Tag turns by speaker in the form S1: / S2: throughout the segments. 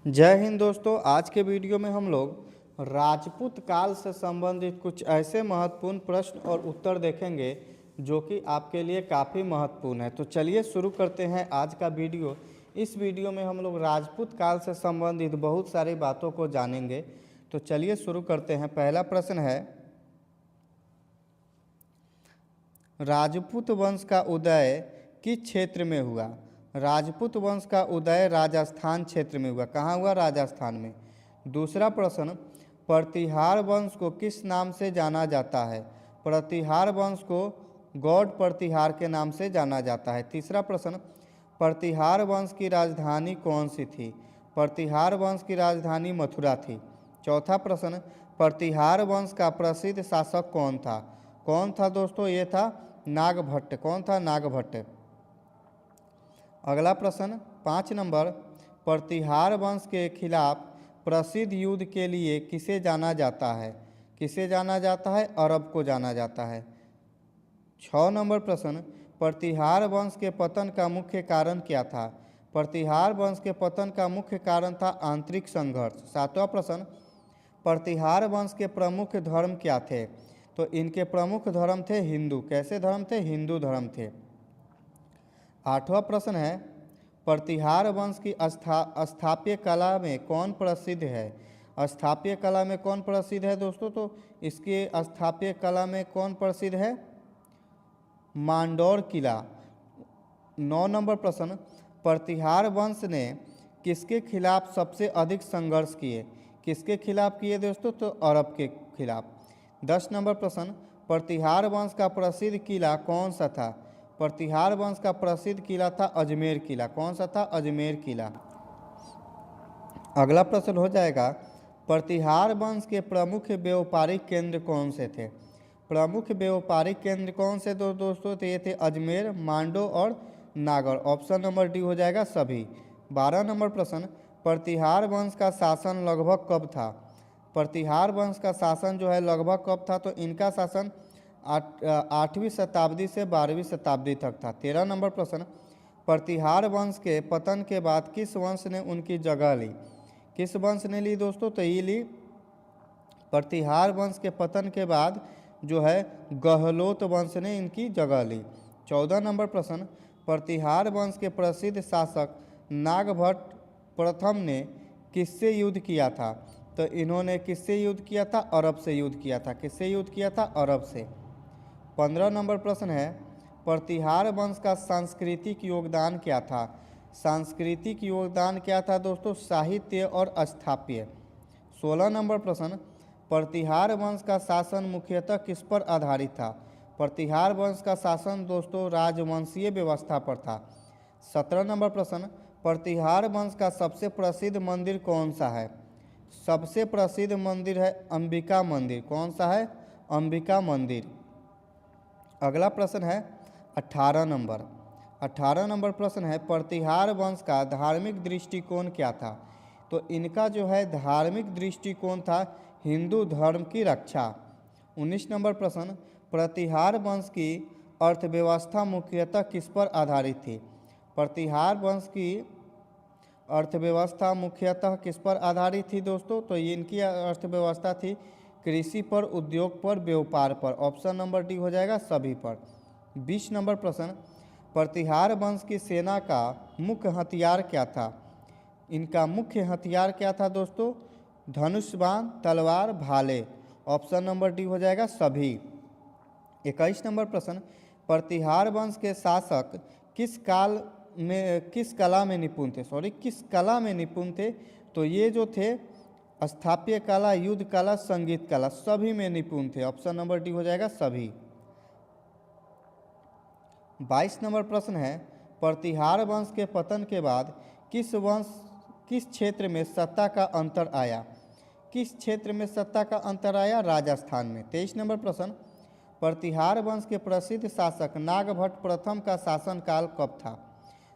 S1: जय हिंद दोस्तों। आज के वीडियो में हम लोग राजपूत काल से संबंधित कुछ ऐसे महत्वपूर्ण प्रश्न और उत्तर देखेंगे जो कि आपके लिए काफ़ी महत्वपूर्ण है। तो चलिए शुरू करते हैं आज का वीडियो। इस वीडियो में हम लोग राजपूत काल से संबंधित बहुत सारी बातों को जानेंगे। तो चलिए शुरू करते हैं। पहला प्रश्न है, राजपूत वंश का उदय किस क्षेत्र में हुआ? राजपूत वंश का उदय राजस्थान क्षेत्र में हुआ। कहाँ हुआ? राजस्थान में। दूसरा प्रश्न, प्रतिहार वंश को किस नाम से जाना जाता है? प्रतिहार वंश को गौड़ प्रतिहार के नाम से जाना जाता है। तीसरा प्रश्न, प्रतिहार वंश की राजधानी कौन सी थी? प्रतिहार वंश की राजधानी मथुरा थी। चौथा प्रश्न, प्रतिहार वंश का प्रसिद्ध शासक कौन था? कौन था दोस्तों? ये था नागभट्ट। कौन था? नागभट्ट। अगला प्रश्न 5 नंबर, प्रतिहार वंश के खिलाफ प्रसिद्ध युद्ध के लिए किसे जाना जाता है? किसे जाना जाता है? अरब को जाना जाता है। 6 नंबर प्रश्न, प्रतिहार वंश के पतन का मुख्य कारण क्या था? प्रतिहार वंश के पतन का मुख्य कारण था आंतरिक संघर्ष। 7वां प्रश्न, प्रतिहार वंश के प्रमुख धर्म क्या थे? तो इनके प्रमुख धर्म थे हिंदू। कैसे धर्म थे? हिंदू धर्म थे। 8वां प्रश्न है, प्रतिहार वंश की स्थापत्य कला में कौन प्रसिद्ध है? स्थापत्य कला में कौन प्रसिद्ध है दोस्तों? तो इसके स्थापत्य कला में कौन प्रसिद्ध है? मांडौर किला। 9 नंबर प्रश्न, प्रतिहार वंश ने किसके खिलाफ सबसे अधिक संघर्ष किए? किसके खिलाफ किए दोस्तों? तो अरब के खिलाफ। 10 नंबर प्रश्न, प्रतिहार वंश का प्रसिद्ध किला कौन सा था? प्रतिहार वंश का प्रसिद्ध किला था अजमेर किला। कौन सा था? अजमेर किला। अगला प्रश्न हो जाएगा, प्रतिहार वंश के प्रमुख व्यापारिक केंद्र कौन से थे? प्रमुख व्यापारिक केंद्र कौन से दोस्तों? तो ये थे अजमेर, मांडो और नागौर। ऑप्शन नंबर डी हो जाएगा सभी। 12 नंबर प्रश्न, प्रतिहार वंश का शासन लगभग कब था? प्रतिहार वंश का शासन जो है लगभग कब था? तो इनका शासन 8वीं शताब्दी से 12वीं शताब्दी तक था। 13 नंबर प्रश्न, प्रतिहार वंश के पतन के बाद किस वंश ने उनकी जगह ली? किस वंश ने ली दोस्तों? तो ये ली प्रतिहार वंश के पतन के बाद जो है गहलोत वंश ने इनकी जगह ली। 14 नंबर प्रश्न, प्रतिहार वंश के प्रसिद्ध शासक नागभट्ट प्रथम ने किससे युद्ध किया था? तो इन्होंने किससे युद्ध किया था? अरब से युद्ध किया था। किससे युद्ध किया था? अरब से। 15 नंबर प्रश्न है, प्रतिहार वंश का सांस्कृतिक योगदान क्या था? सांस्कृतिक योगदान क्या था दोस्तों? साहित्य और स्थापत्य। 16 नंबर प्रश्न, प्रतिहार वंश का शासन मुख्यतः किस पर आधारित था? प्रतिहार वंश का शासन दोस्तों राजवंशीय व्यवस्था पर था। 17 नंबर प्रश्न, प्रतिहार वंश का सबसे प्रसिद्ध मंदिर कौन सा है? सबसे प्रसिद्ध मंदिर है अंबिका मंदिर। कौन सा है? अंबिका मंदिर। अगला प्रश्न है 18 नंबर। 18 नंबर प्रश्न है, प्रतिहार वंश का धार्मिक दृष्टिकोण क्या था? तो इनका जो है धार्मिक दृष्टिकोण था हिंदू धर्म की रक्षा। 19 नंबर प्रश्न, प्रतिहार वंश की अर्थव्यवस्था मुख्यतः किस पर आधारित थी? प्रतिहार वंश की अर्थव्यवस्था मुख्यतः किस पर आधारित थी दोस्तों? तो इनकी अर्थव्यवस्था थी कृषि पर, उद्योग पर, व्यापार पर। ऑप्शन नंबर डी हो जाएगा सभी पर। 20 नंबर प्रश्न, प्रतिहार वंश की सेना का मुख्य हथियार क्या था? इनका मुख्य हथियार क्या था दोस्तों? धनुष बाण, तलवार, भाले। ऑप्शन नंबर डी हो जाएगा सभी। 21 नंबर प्रश्न, प्रतिहार वंश के शासक किस कला में निपुण थे? किस कला में निपुण थे? तो ये जो थे स्थापत्य कला, युद्ध कला, संगीत कला, सभी में निपुण थे। ऑप्शन नंबर डी हो जाएगा सभी। 22 नंबर प्रश्न है, प्रतिहार वंश के पतन के बाद किस क्षेत्र में सत्ता का अंतर आया? किस क्षेत्र में सत्ता का अंतर आया? राजस्थान में। 23 नंबर प्रश्न, प्रतिहार वंश के प्रसिद्ध शासक नागभट्ट प्रथम का शासनकाल कब था?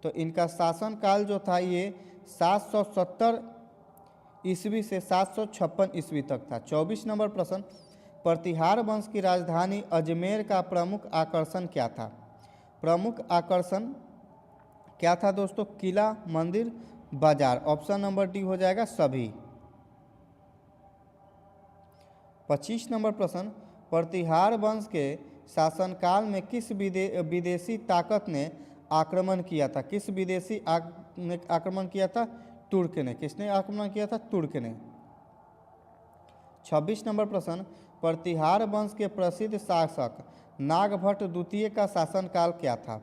S1: तो इनका शासनकाल जो था ये 770 ईस्वी से 756 ईस्वी तक था। 24 नंबर प्रश्न, प्रतिहार वंश की राजधानी अजमेर का प्रमुख आकर्षण क्या था? प्रमुख आकर्षण क्या था दोस्तों? किला, मंदिर, बाजार। ऑप्शन नंबर डी हो जाएगा सभी। 25 नंबर प्रश्न, प्रतिहार वंश के शासनकाल में किस विदेशी ताकत ने आक्रमण किया था? किस विदेशी ने आक्रमण किया था? तुर्क ने। किसने आक्रमण किया था? तुर्क ने। 26 नंबर प्रश्न, प्रतिहार वंश के प्रसिद्ध शासक नागभट्ट द्वितीय का शासनकाल क्या था?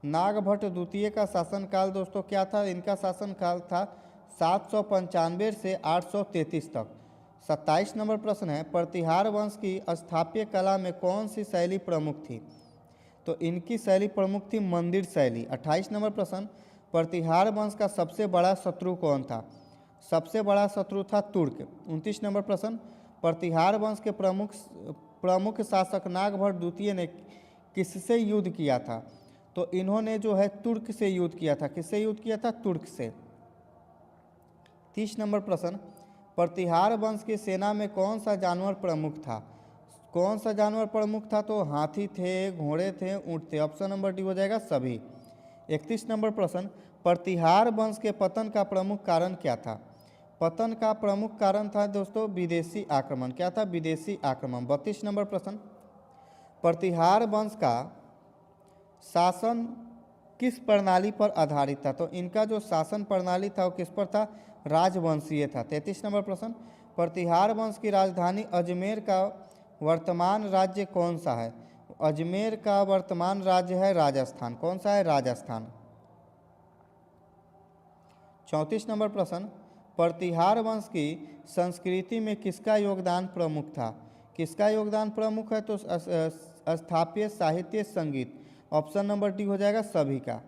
S1: नागभट्ट द्वितीय का शासनकाल दोस्तों क्या था? इनका शासनकाल था 795 से 833 तक। 27 नंबर प्रश्न है, प्रतिहार वंश की स्थापत्य कला में कौन सी शैली प्रमुख थी? तो इनकी शैली प्रमुख थी मंदिर शैली। 28 नंबर प्रश्न, प्रतिहार वंश का सबसे बड़ा शत्रु कौन था? सबसे बड़ा शत्रु था तुर्क। 29 नंबर प्रश्न, प्रतिहार वंश के प्रमुख शासक नागभट्ट द्वितीय ने किससे युद्ध किया था? तो इन्होंने जो है तुर्क से युद्ध किया था। किससे युद्ध किया था? तुर्क से। 30 नंबर प्रश्न, प्रतिहार वंश की सेना में कौन सा जानवर प्रमुख था? कौन सा जानवर प्रमुख था? तो हाथी थे, घोड़े थे, ऊंट थे। ऑप्शन नंबर डी हो जाएगा सभी। 31 नंबर प्रश्न, प्रतिहार वंश के पतन का प्रमुख कारण क्या था? पतन का प्रमुख कारण था दोस्तों विदेशी आक्रमण। क्या था? विदेशी आक्रमण। 32 नंबर प्रश्न, प्रतिहार वंश का शासन किस प्रणाली पर आधारित था? तो इनका जो शासन प्रणाली था वो किस पर था? राजवंशीय था। 33 नंबर प्रश्न, प्रतिहार वंश की राजधानी अजमेर का वर्तमान राज्य कौन सा है? अजमेर का वर्तमान राज्य है राजस्थान। कौन सा है? राजस्थान। 34 नंबर प्रश्न, प्रतिहार वंश की संस्कृति में किसका योगदान प्रमुख था? किसका योगदान प्रमुख है? तो स्थापत्य, साहित्य, संगीत। ऑप्शन नंबर डी हो जाएगा सभी का।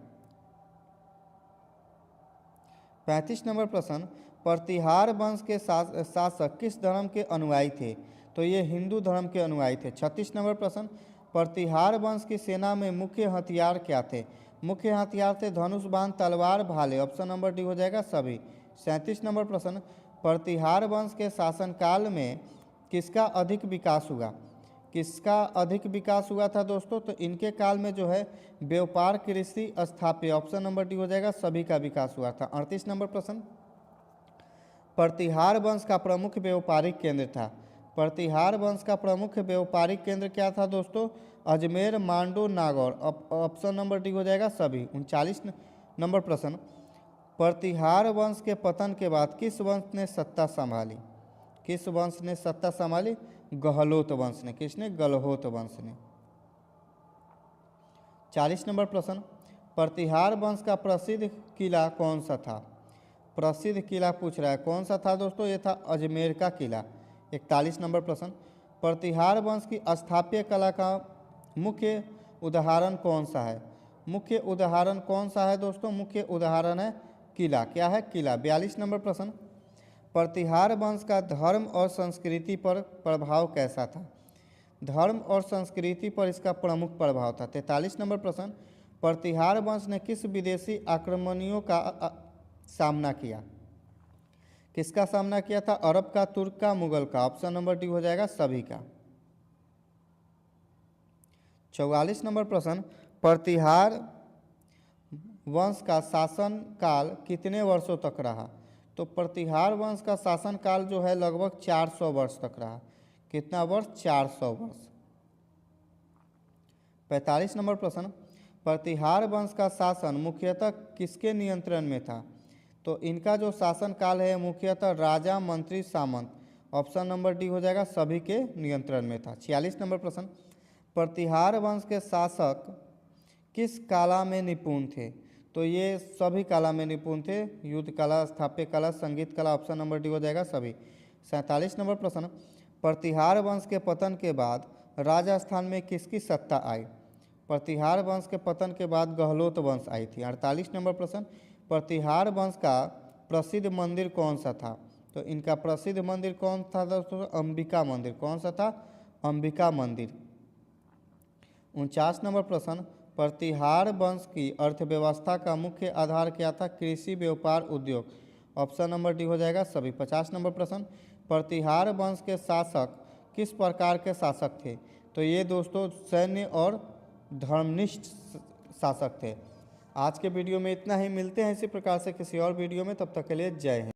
S1: 35 नंबर प्रश्न, प्रतिहार वंश के शासक किस धर्म के अनुयायी थे? तो ये हिंदू धर्म के अनुयायी थे। 36 नंबर प्रश्न, प्रतिहार वंश की सेना में मुख्य हथियार क्या थे? मुख्य हथियार थे धनुष बाण, तलवार, भाले। ऑप्शन नंबर डी हो जाएगा सभी। 37 नंबर प्रश्न, प्रतिहार वंश के शासनकाल में किसका अधिक विकास हुआ? किसका अधिक विकास हुआ था दोस्तों? तो इनके काल में जो है व्यापार, कृषि, स्थापत्य। ऑप्शन नंबर डी हो जाएगा सभी का विकास हुआ था। 38 नंबर प्रश्न, प्रतिहार वंश का प्रमुख व्यापारिक केंद्र था। प्रतिहार वंश का प्रमुख व्यापारिक केंद्र क्या था दोस्तों? Ajmer, Mandu, Nagaur. Option number D हो जाएगा सभी। 39 नंबर प्रश्न, प्रतिहार वंश के पतन के बाद किस वंश ने सत्ता संभाली? किस वंश ने सत्ता संभाली? गहलोत वंश ने। किसने? गहलोत वंश ने। 40 नंबर प्रश्न, प्रतिहार वंश का प्रसिद्ध किला कौन सा था? प्रसिद्ध किला पूछ रहा है, कौन सा था दोस्तों? ये था अजमेर का किला। 41 नंबर प्रश्न, प्रतिहार वंश की स्थापत्य कला का मुख्य उदाहरण कौन सा है? मुख्य उदाहरण कौन सा है दोस्तों? मुख्य उदाहरण है किला। क्या है? किला। 42 नंबर प्रश्न, प्रतिहार वंश का धर्म और संस्कृति पर प्रभाव कैसा था? धर्म और संस्कृति पर इसका प्रमुख प्रभाव था। 43 नंबर प्रश्न, प्रतिहार वंश ने किस विदेशी आक्रमणियों का सामना किया? किसका सामना किया था? अरब का, तुर्क का, मुगल का। ऑप्शन नंबर डी हो जाएगा सभी का। 44 नंबर प्रश्न, प्रतिहार वंश का शासन काल कितने वर्षों तक रहा? तो प्रतिहार वंश का शासन काल जो है लगभग 400 वर्ष तक रहा। कितना वर्ष? 400 वर्ष। 45 नंबर प्रश्न, प्रतिहार वंश का शासन मुख्यतः किसके नियंत्रण में था? तो इनका जो शासन काल है मुख्यतः राजा, मंत्री, सामंत। ऑप्शन नंबर डी हो जाएगा सभी के नियंत्रण में था। 46 नंबर प्रश्न, प्रतिहार वंश के शासक किस कला में निपुण थे? तो ये सभी कला में निपुण थे। युद्ध कला, स्थापत्य कला, संगीत कला। ऑप्शन नंबर डी हो जाएगा सभी। 47 नंबर प्रश्न, प्रतिहार वंश के पतन के बाद राजस्थान में किसकी सत्ता आई? प्रतिहार वंश के पतन के बाद गहलोत वंश आई थी। 48 नंबर प्रश्न, प्रतिहार वंश का प्रसिद्ध मंदिर कौन सा था? तो इनका प्रसिद्ध मंदिर कौन था दोस्तों? अंबिका मंदिर। कौन सा था? अंबिका मंदिर। 49 नंबर प्रश्न, प्रतिहार वंश की अर्थव्यवस्था का मुख्य आधार क्या था? कृषि, व्यापार, उद्योग। ऑप्शन नंबर डी हो जाएगा सभी। 50 नंबर प्रश्न, प्रतिहार वंश के शासक किस प्रकार के शासक थे? तो ये दोस्तों सैन्य और धर्मनिष्ठ शासक थे। आज के वीडियो में इतना ही, मिलते हैं इसी प्रकार से किसी और वीडियो में, तब तक के लिए जय हिंद।